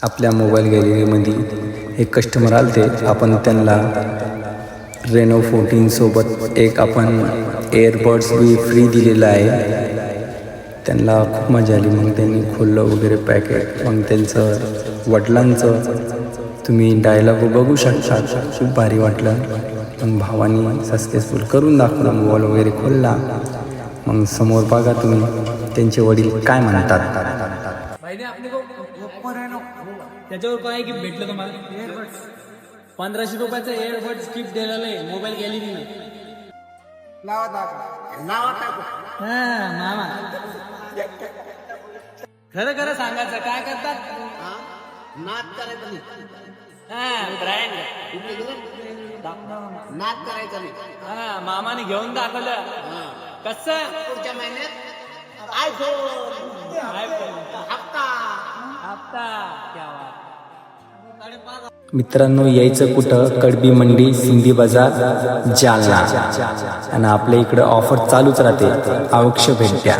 आपल्या मोबाईल गॅलरीमध्ये एक कस्टमर आलते. आपण त्यांना रेनो 14 सोबत एक आपण एअरबड्स बी फ्री दिलेला आहे. त्यांना खूप मजा आली. मग त्यांनी खोललं वगैरे पॅकेट. मग त्यांचं वडिलांचं तुम्ही डायलॉग बघू शकता, खूप भारी वाटलं. मग भावानी सक्सेसफुल करून दाखवला, मोबाईल वगैरे खोलला. मग समोर बघा तुम्ही त्यांचे वडील काय म्हणतात. त्याच्यावर काय गिफ्ट भेटलं तुम्हाला? 1500 रुपयाचं एअरबड्स गिफ्ट दिलेलं आहे मोबाईल गॅलरीने. मामा खरं खरं सांगायचं काय करतात? नाच करायचा नाही. ब्रँड नाच करायचा नाही. मामाने घेऊन दाखवलं. कसं पुढच्या महिन्यात आयफोन हप्ता क्या मित्रांनो, यायचं कुठं? कडबी मंडी, सिंधी बाजार, जालना. आणि आपल्या इकडं ऑफर चालूच राहते. अवश्य भेट द्या.